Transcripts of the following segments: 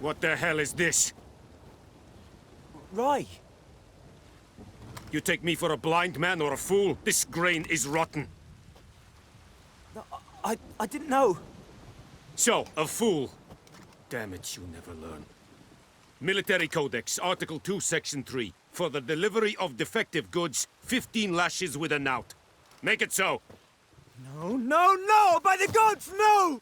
What the hell is this? Rye. You take me for a blind man or a fool? This grain is rotten. No, I didn't know. So, a fool. Damn it, you never learn. Military Codex, Article 2, Section 3. For the delivery of defective goods, 15 lashes with a knout. Make it so. No, no, no! By the gods, no!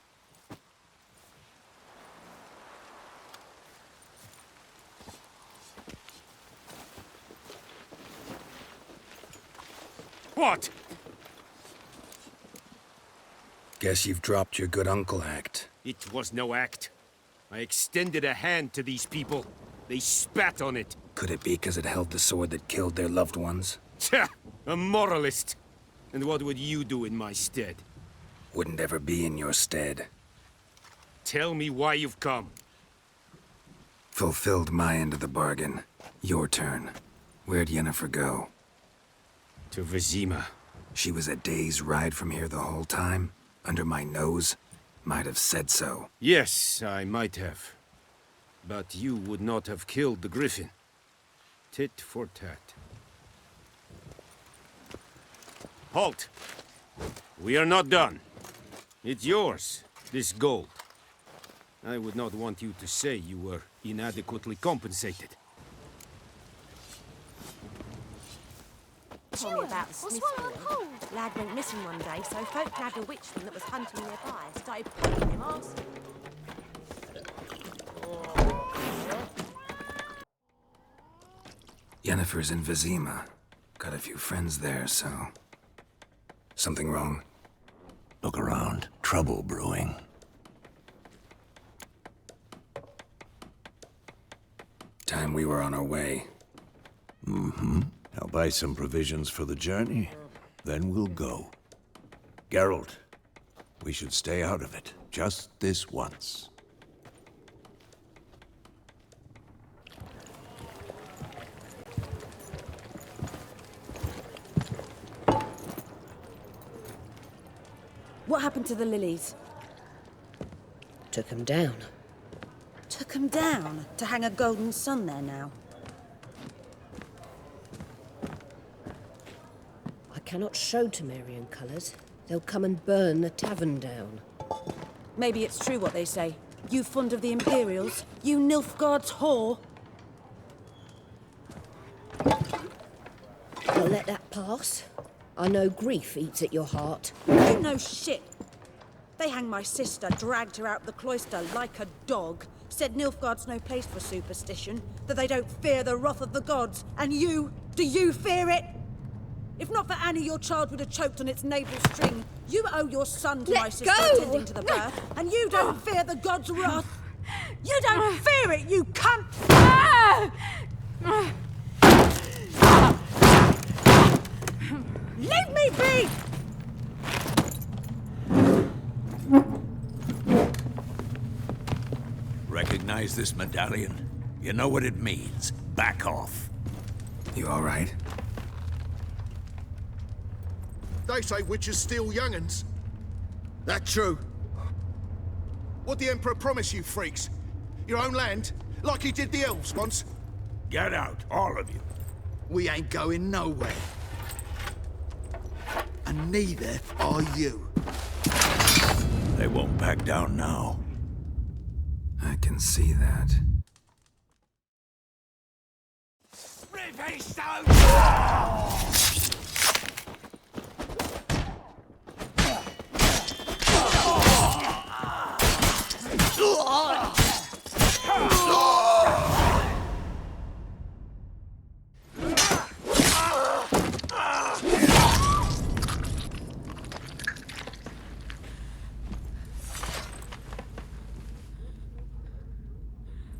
What? Guess you've dropped your good uncle act. It was no act. I extended a hand to these people. They spat on it. Could it be because it held the sword that killed their loved ones? Tja, a moralist. And what would you do in my stead? Wouldn't ever be in your stead. Tell me why you've come. Fulfilled my end of the bargain. Your turn. Where'd Yennefer go? To Vizima. She was a day's ride from here the whole time? Under my nose? Might have said so. Yes, I might have. But you would not have killed the griffin. Tit for tat. Halt! We are not done. It's yours, this gold. I would not want you to say you were inadequately compensated. Told me about the Smith boy. Lad went missing one day, so folk nabbed a witchman that was hunting nearby. Started poking him arse. Yennefer's in Vizima. Got a few friends there, so... Something wrong? Look around. Trouble brewing. Time we were on our way. Mm-hmm. I'll buy some provisions for the journey, then we'll go. Geralt, we should stay out of it, just this once. What happened to the lilies? Took him down. Took 'em down to hang a golden sun there now. I cannot show Temerian colours. They'll come and burn the tavern down. Maybe it's true what they say. You fond of the Imperials? You Nilfgaard's whore? You'll let that pass? I know grief eats at your heart. You know shit. They hanged my sister, dragged her out the cloister like a dog, said Nilfgaard's no place for superstition, that they don't fear the wrath of the gods. And you, do you fear it? If not for Annie, your child would have choked on its navel string. You owe your son to my sister attending to the birth, and you don't fear the gods' wrath. You don't fear it, you cunt! Leave me be! Recognize this medallion? You know what it means. Back off. You all right? They say witches steal young'uns. That true? What the Emperor promise you, freaks? Your own land? Like he did the elves once? Get out, all of you. We ain't going nowhere. And neither are you. They won't back down now. I can see that.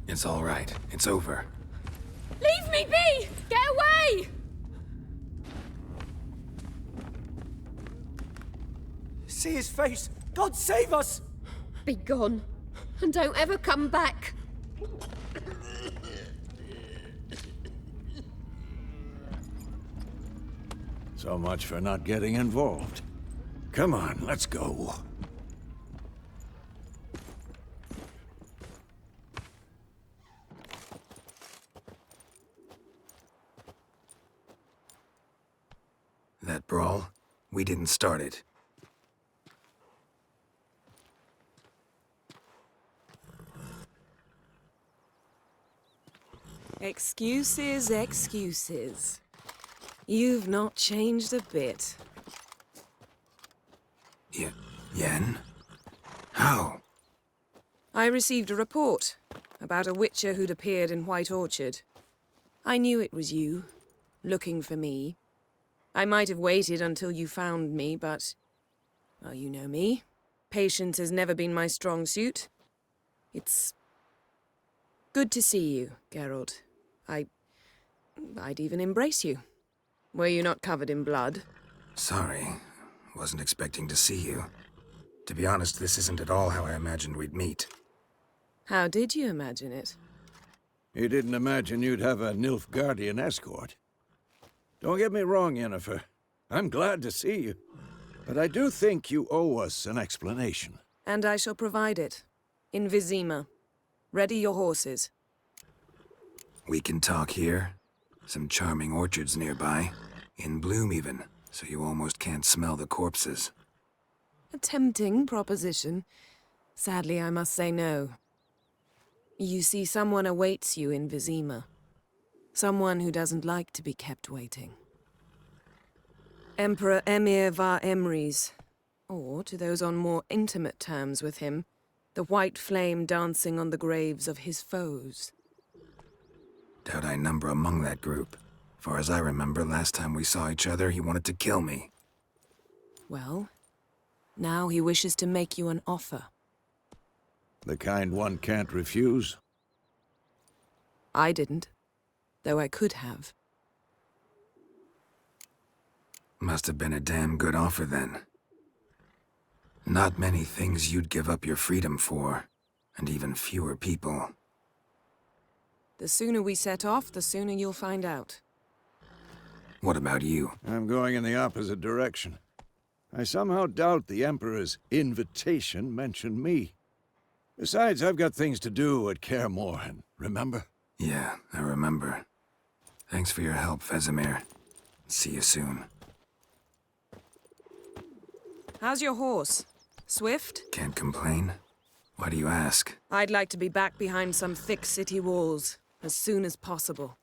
It's all right. It's over. Leave me be! Get away! See his face! God save us! Be gone, and don't ever come back. So much for not getting involved. Come on, let's go. that brawl. We didn't start it. Excuses, excuses. You've not changed a bit. Yen? How? I received a report about a witcher who'd appeared in White Orchard. I knew it was you, looking for me. I might have waited until you found me, but... well, you know me. Patience has never been my strong suit. It's... good to see you, Geralt. I'd even embrace you. Were you not covered in blood? Sorry. Wasn't expecting to see you. To be honest, this isn't at all how I imagined we'd meet. How did you imagine it? You didn't imagine you'd have a Nilfgaardian escort. Don't get me wrong, Yennefer. I'm glad to see you. But I do think you owe us an explanation. And I shall provide it. In Vizima. Ready your horses. We can talk here. Some charming orchards nearby. In bloom even, so you almost can't smell the corpses. A tempting proposition. Sadly, I must say no. You see, someone awaits you in Vizima. Someone who doesn't like to be kept waiting. Emperor Emir var Emrys, or, to those on more intimate terms with him, the white flame dancing on the graves of his foes. Doubt I number among that group. Far as I remember, last time we saw each other, he wanted to kill me. Well, now he wishes to make you an offer. The kind one can't refuse? I didn't, though I could have. Must have been a damn good offer then. Not many things you'd give up your freedom for, and even fewer people. The sooner we set off, the sooner you'll find out. What about you? I'm going in the opposite direction. I somehow doubt the Emperor's invitation mentioned me. Besides, I've got things to do at Kaer Morhen, remember? Yeah, I remember. Thanks for your help, Vesemir. See you soon. How's your horse? Swift? Can't complain. Why do you ask? I'd like to be back behind some thick city walls, as soon as possible.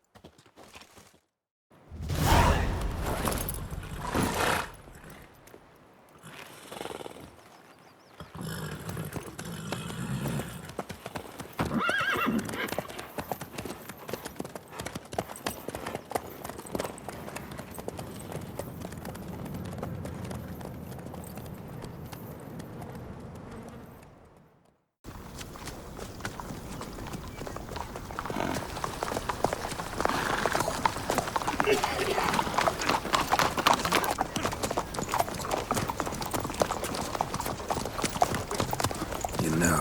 You know,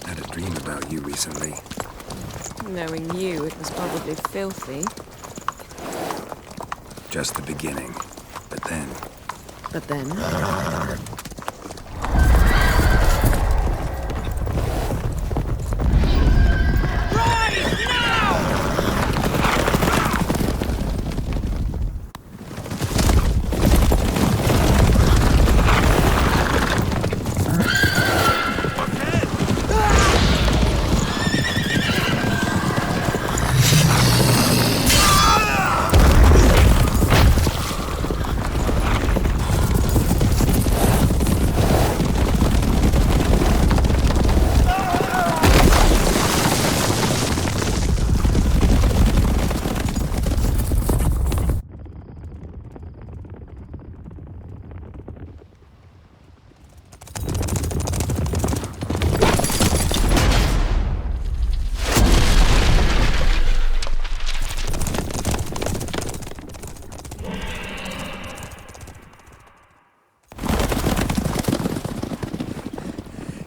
I had a dream about you recently. Knowing you, it was probably filthy. Just the beginning. But then... But then...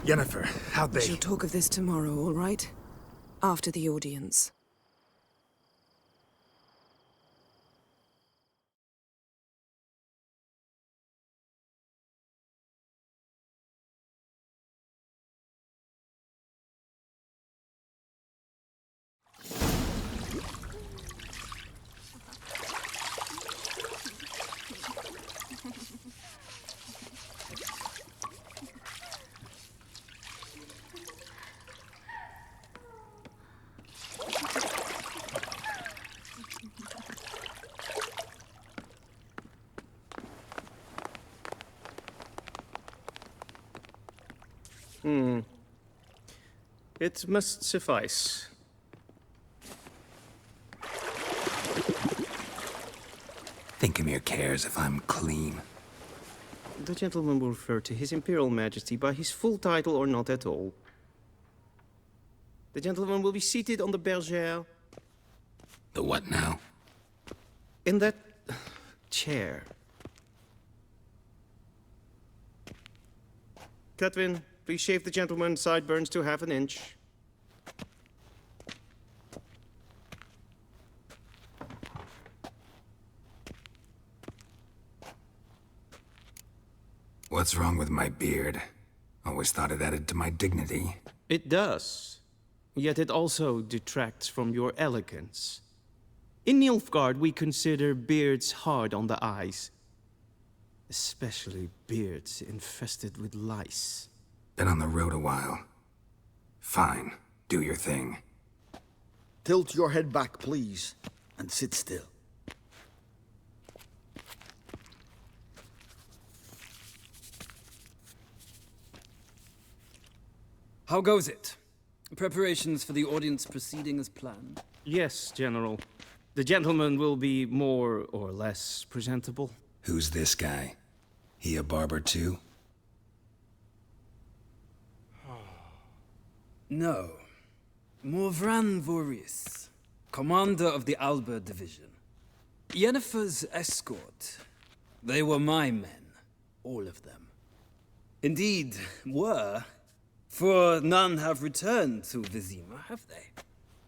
Yennefer, how'd We they... shall talk of this tomorrow, all right? After the audience. It must suffice. Thinkemere cares if I'm clean. The gentleman will refer to His Imperial Majesty by his full title or not at all. The gentleman will be seated on the bergère. The what now? In that chair. Catwin, please shave the gentleman's sideburns to half an inch. What's wrong with my beard? Always thought it added to my dignity. It does. Yet it also detracts from your elegance. In Nilfgaard, we consider beards hard on the eyes. Especially beards infested with lice. Been on the road a while. Fine, do your thing. Tilt your head back, please, and sit still. How goes it? Preparations for the audience proceeding as planned? Yes, General. The gentleman will be more or less presentable. Who's this guy? He a barber too? No. Morvran Voris, commander of the Alba Division. Yennefer's escort. They were my men, all of them. Indeed, were. For none have returned to Vizima, have they?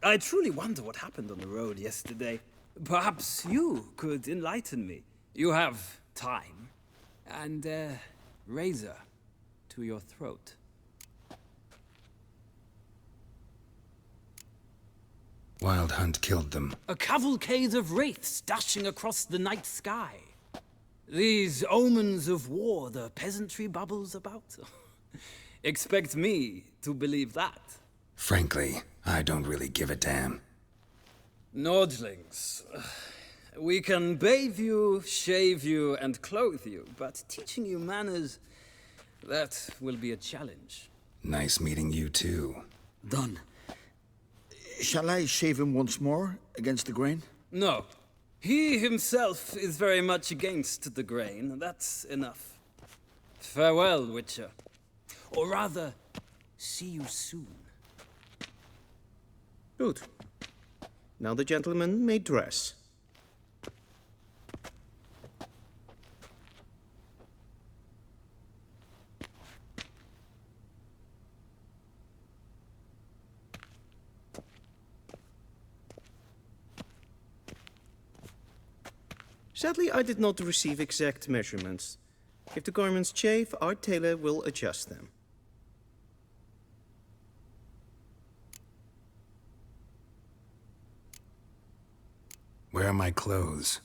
I truly wonder what happened on the road yesterday. Perhaps you could enlighten me. You have time. And a razor to your throat. Wild Hunt killed them. A cavalcade of wraiths dashing across the night sky. These omens of war the peasantry bubbles about. Expect me to believe that. Frankly, I don't really give a damn. Nordlings. We can bathe you, shave you, and clothe you, but teaching you manners, that will be a challenge. Nice meeting you too. Done. Shall I shave him once more, against the grain? No. He himself is very much against the grain. That's enough. Farewell, Witcher. Or rather, see you soon. Good. Now the gentleman may dress. Sadly, I did not receive exact measurements. If the garments chafe, our tailor will adjust them. Where are my clothes?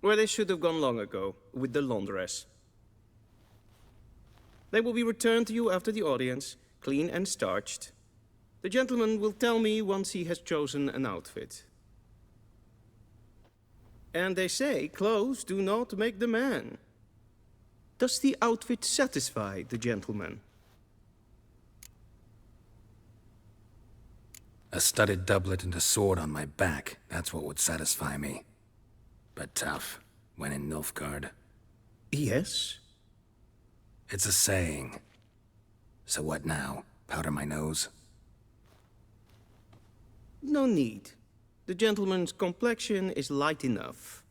Where they should have gone long ago, with the laundress. They will be returned to you after the audience, clean and starched. The gentleman will tell me once he has chosen an outfit. And they say clothes do not make the man. Does the outfit satisfy the gentleman? A studded doublet and a sword on my back, that's what would satisfy me. But tough, when in Nilfgaard. Yes. It's a saying. So what now? Powder my nose? No need. The gentleman's complexion is light enough.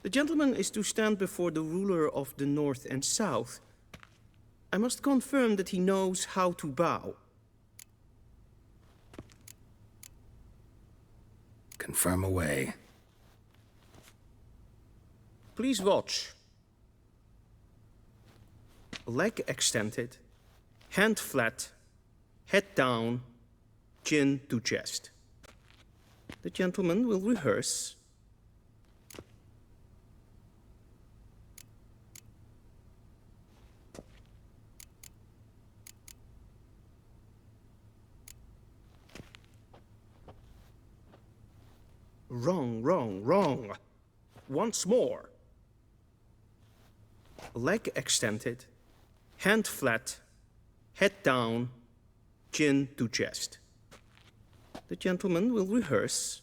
The gentleman is to stand before the ruler of the North and South. I must confirm that he knows how to bow. Confirm away. Please watch. Leg extended, hand flat, head down, chin to chest. The gentleman will rehearse. Wrong, wrong, wrong. Once more. Leg extended, hand flat, Head down, chin to chest. The gentleman will rehearse.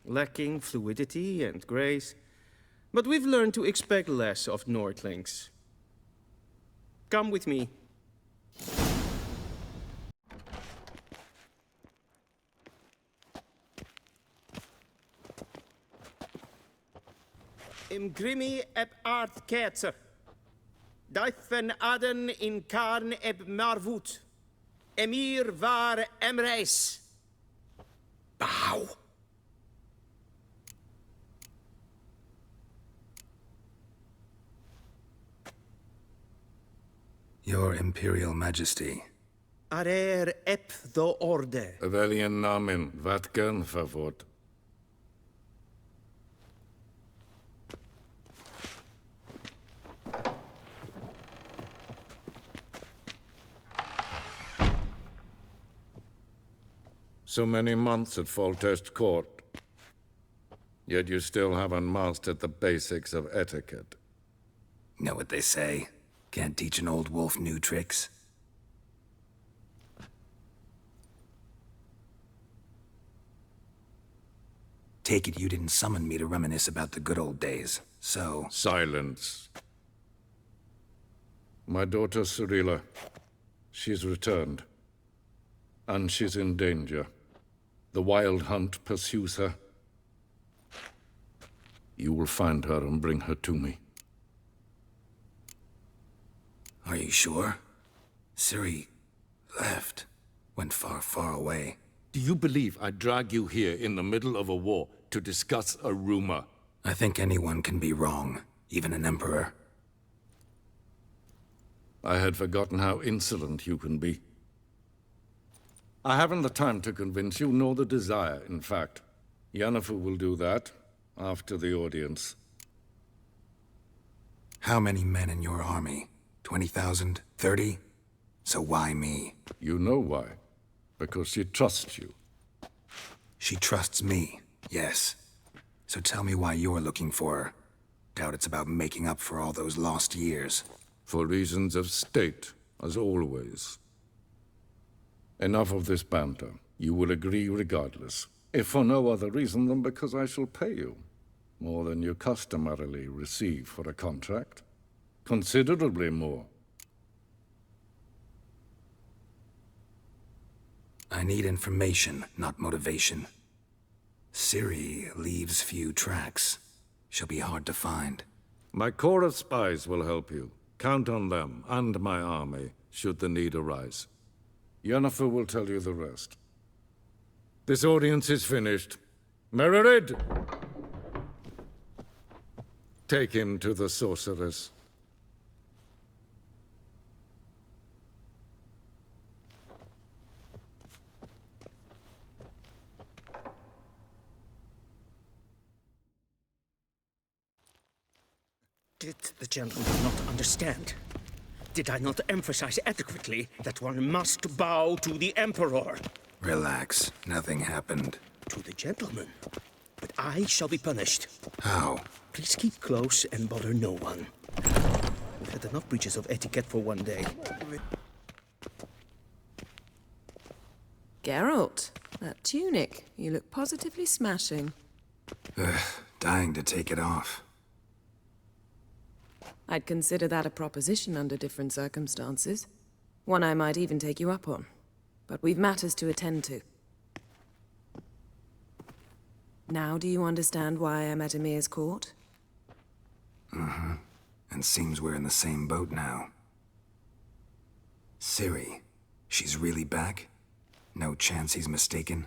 Lacking fluidity and grace. But we've learned to expect less of Nordlings. Come with me. Im grimi eb art ketzer. Daifen aden in karn eb marvut. Emir var emreis. Bow. Your Imperial Majesty. Arer ep the orde. Welchen Namen? Wat gern verwort? So many months at Foltest Court. Yet you still haven't mastered the basics of etiquette. Know what they say? Can't teach an old wolf new tricks. Take it you didn't summon me to reminisce about the good old days, so... Silence. My daughter Cyrilla, she's returned. And she's in danger. The Wild Hunt pursues her. You will find her and bring her to me. Are you sure? Ciri left. Went far, far away. Do you believe I drag you here in the middle of a war to discuss a rumor? I think anyone can be wrong, even an emperor. I had forgotten how insolent you can be. I haven't the time to convince you, nor the desire, in fact. Yennefer will do that after the audience. How many men in your army? 20,000? 30? So why me? You know why. Because she trusts you. She trusts me, yes. So tell me why you're looking for her. Doubt it's about making up for all those lost years. For reasons of state, as always. Enough of this banter. You will agree regardless. If for no other reason than because I shall pay you. More than you customarily receive for a contract. Considerably more. I need information, not motivation. Ciri leaves few tracks. She'll be hard to find. My corps of spies will help you. Count on them, and my army, should the need arise. Yennefer will tell you the rest. This audience is finished. Mererid! Take him to the sorceress. Did the gentleman not understand? Did I not emphasize adequately that one must bow to the Emperor? Relax. Nothing happened. To the gentleman. But I shall be punished. How? Please keep close and bother no one. We've had enough breaches of etiquette for one day. Geralt, that tunic. You look positively smashing. Dying to take it off. I'd consider that a proposition under different circumstances. One I might even take you up on. But we've matters to attend to. Now do you understand why I'm at Emir's court? Mm-hmm. And seems we're in the same boat now. Ciri, she's really back? No chance he's mistaken?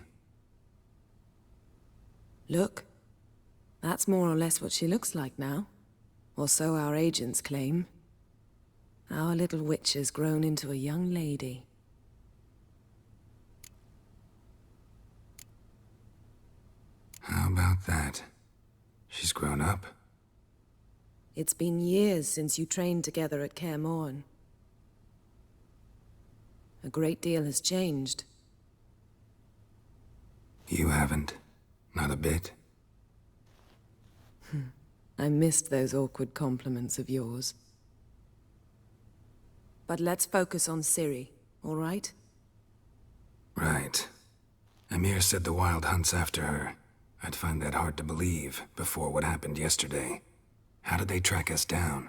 Look. That's more or less what she looks like now. Or so our agents claim. Our little witch has grown into a young lady. How about that? She's grown up? It's been years since you trained together at Kaer Morhen. A great deal has changed. You haven't. Not a bit. I missed those awkward compliments of yours. But let's focus on Ciri, all right? Right. Emir said the Wild Hunt's after her. I'd find that hard to believe before what happened yesterday. How did they track us down?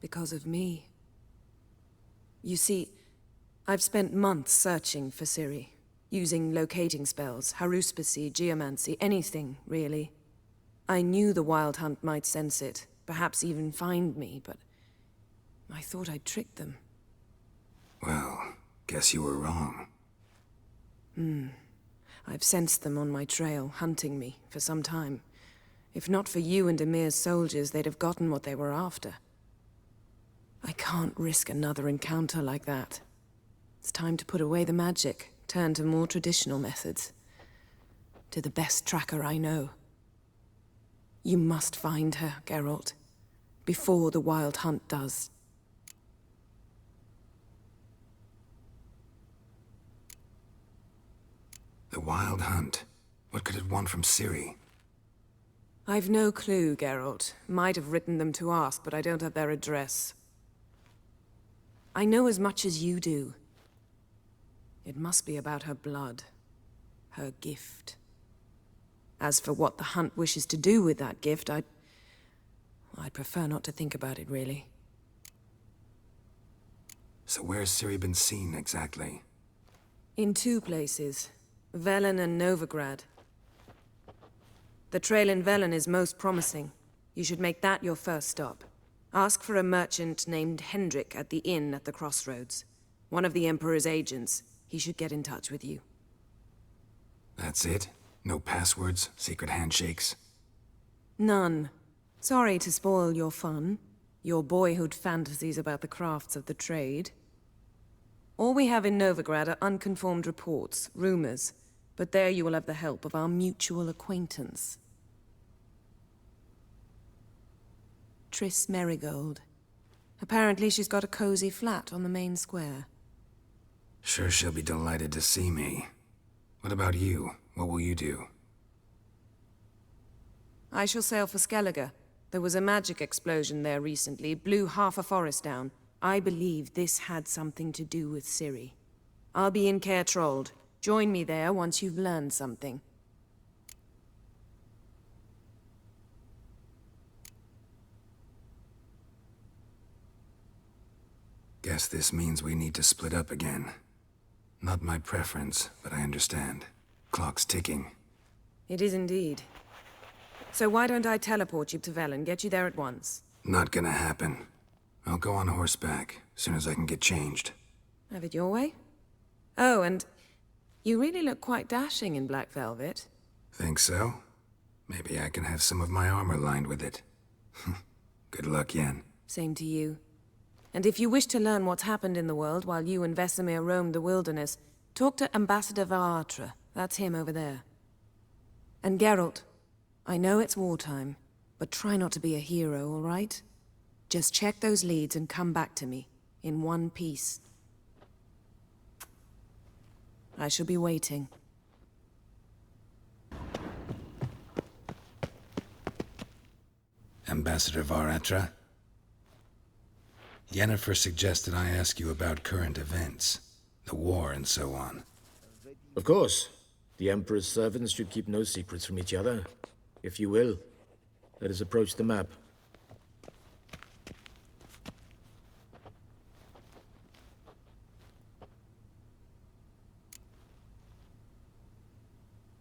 Because of me. You see, I've spent months searching for Ciri, using locating spells, haruspicy, geomancy, anything, really. I knew the Wild Hunt might sense it, perhaps even find me, but I thought I'd tricked them. Well, guess you were wrong. I've sensed them on my trail, hunting me, for some time. If not for you and Emir's soldiers, they'd have gotten what they were after. I can't risk another encounter like that. It's time to put away the magic, turn to more traditional methods. To the best tracker I know. You must find her, Geralt. Before the Wild Hunt does. The Wild Hunt? What could it want from Ciri? I've no clue, Geralt. Might have written them to ask, but I don't have their address. I know as much as you do. It must be about her blood. Her gift. As for what the Hunt wishes to do with that gift, I'd prefer not to think about it, really. So where's Ciri been seen, exactly? In two places. Velen and Novigrad. The trail in Velen is most promising. You should make that your first stop. Ask for a merchant named Hendrik at the inn at the crossroads. One of the Emperor's agents. He should get in touch with you. That's it? No passwords, secret handshakes? None. Sorry to spoil your fun. Your boyhood fantasies about the crafts of the trade. All we have in Novigrad are unconformed reports, rumors. But there you will have the help of our mutual acquaintance. Triss Merigold. Apparently she's got a cozy flat on the main square. Sure she'll be delighted to see me. What about you? What will you do? I shall sail for Skellige. There was a magic explosion there recently, blew half a forest down. I believe this had something to do with Ciri. I'll be in Caer Trold. Join me there once you've learned something. Guess this means we need to split up again. Not my preference, but I understand. Clock's ticking. It is indeed. So why don't I teleport you to Velen, get you there at once? Not gonna happen. I'll go on horseback, as soon as I can get changed. Have it your way? Oh, and you really look quite dashing in black velvet. Think so? Maybe I can have some of my armor lined with it. Good luck, Yen. Same to you. And if you wish to learn what's happened in the world while you and Vesemir roamed the wilderness, talk to Ambassador Varatra. That's him over there. And Geralt, I know it's wartime, but try not to be a hero, all right? Just check those leads and come back to me, in one piece. I shall be waiting. Ambassador Varatra? Yennefer suggested I ask you about current events, the war and so on. Of course. The Emperor's servants should keep no secrets from each other. If you will, let us approach the map.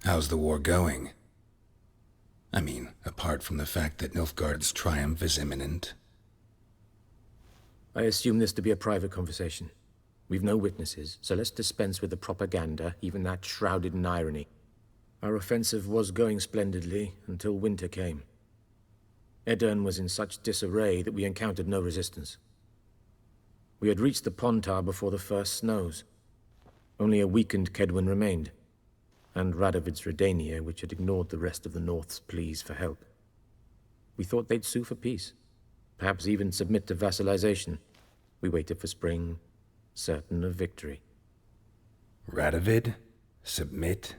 How's the war going? I mean, apart from the fact that Nilfgaard's triumph is imminent. I assume this to be a private conversation. We've no witnesses, so let's dispense with the propaganda, even that shrouded in irony. Our offensive was going splendidly until winter came. Edirn was in such disarray that we encountered no resistance. We had reached the Pontar before the first snows. Only a weakened Kedwin remained, and Radovid's Redania, which had ignored the rest of the North's pleas for help. We thought they'd sue for peace, perhaps even submit to vassalization. We waited for spring, certain of victory. Radovid? Submit?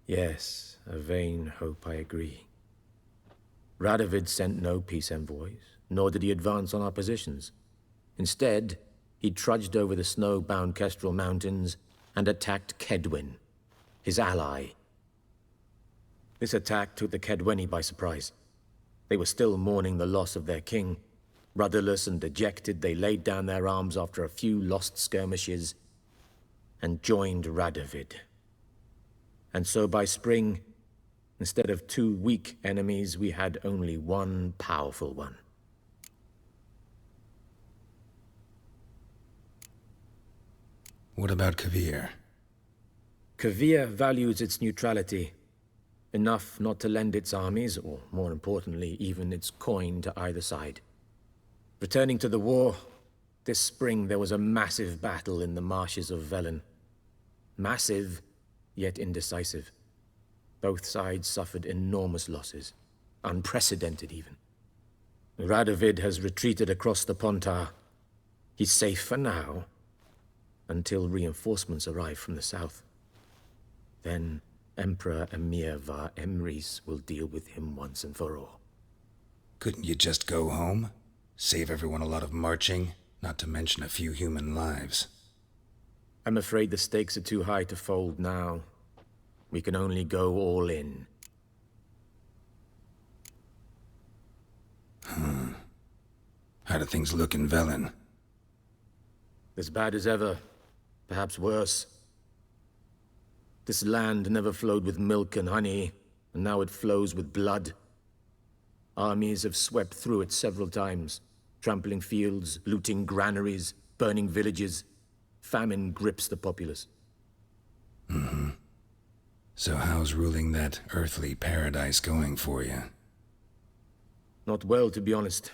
Yes, a vain hope, I agree. Radovid sent no peace envoys, nor did he advance on our positions. Instead, he trudged over the snow-bound Kestrel Mountains and attacked Kedwen, his ally. This attack took the Kedweni by surprise. They were still mourning the loss of their king. Rudderless and dejected, they laid down their arms after a few lost skirmishes and joined Radovid. And so by spring, instead of 2 weak enemies, we had only one powerful one. What about Kavir? Kavir values its neutrality, enough not to lend its armies, or more importantly, even its coin to either side. Returning to the war, this spring there was a massive battle in the marshes of Velen. Massive, yet indecisive. Both sides suffered enormous losses, unprecedented even. Radovid has retreated across the Pontar. He's safe for now, until reinforcements arrive from the south. Then Emperor Emir Var Emrys will deal with him once and for all. Couldn't you just go home? Save everyone a lot of marching, not to mention a few human lives. I'm afraid the stakes are too high to fold now. We can only go all in. How do things look in Velen? As bad as ever, perhaps worse. This land never flowed with milk and honey, and now it flows with blood. Armies have swept through it several times, trampling fields, looting granaries, burning villages. Famine grips the populace. So how's ruling that earthly paradise going for you? Not well, to be honest.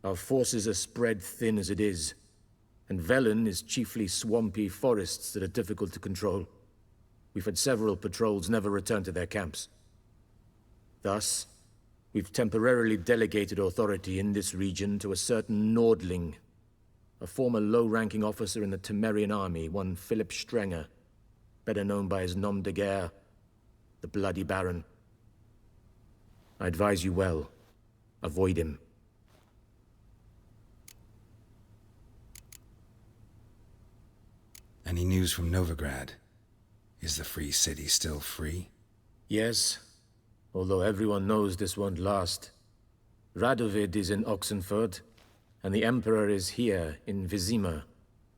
Our forces are spread thin as it is, and Velen is chiefly swampy forests that are difficult to control. We've had several patrols never return to their camps. Thus, we've temporarily delegated authority in this region to a certain Nordling, a former low-ranking officer in the Temerian army, one Philip Strenger, better known by his nom de guerre, the Bloody Baron. I advise you well. Avoid him. Any news from Novigrad? Is the free city still free? Yes, although everyone knows this won't last. Radovid is in Oxenford, and the Emperor is here in Vizima,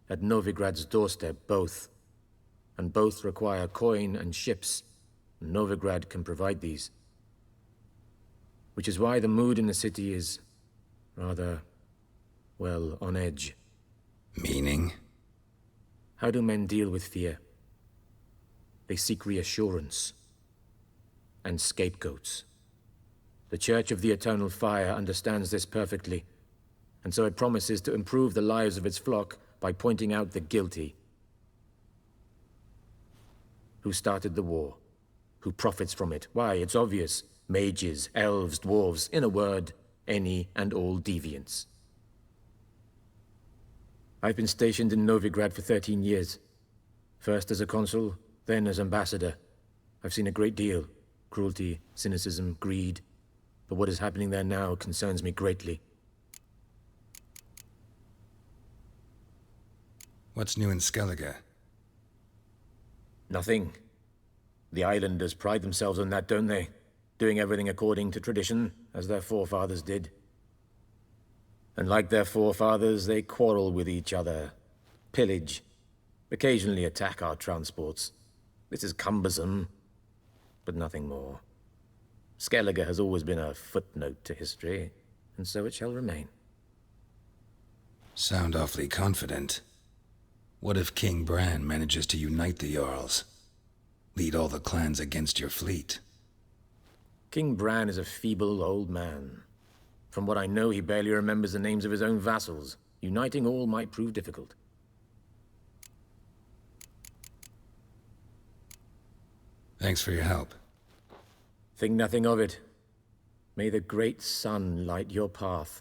at Novigrad's doorstep, both. And both require coin and ships. Novigrad can provide these. Which is why the mood in the city is rather, well, on edge. Meaning? How do men deal with fear? They seek reassurance and scapegoats. The Church of the Eternal Fire understands this perfectly, and so it promises to improve the lives of its flock by pointing out the guilty. Who started the war? Who profits from it? Why, it's obvious. Mages, elves, dwarves, in a word, any and all deviants. I've been stationed in Novigrad for 13 years. First as a consul, then as ambassador. I've seen a great deal. Cruelty, cynicism, greed. But what is happening there now concerns me greatly. What's new in Skellige? Nothing. The islanders pride themselves on that, don't they? Doing everything according to tradition, as their forefathers did. And like their forefathers, they quarrel with each other, pillage, occasionally attack our transports. This is cumbersome, but nothing more. Skellige has always been a footnote to history, and so it shall remain. Sound awfully confident. What if King Bran manages to unite the Jarls? Lead all the clans against your fleet? King Bran is a feeble old man. From what I know, he barely remembers the names of his own vassals. Uniting all might prove difficult. Thanks for your help. Think nothing of it. May the great sun light your path.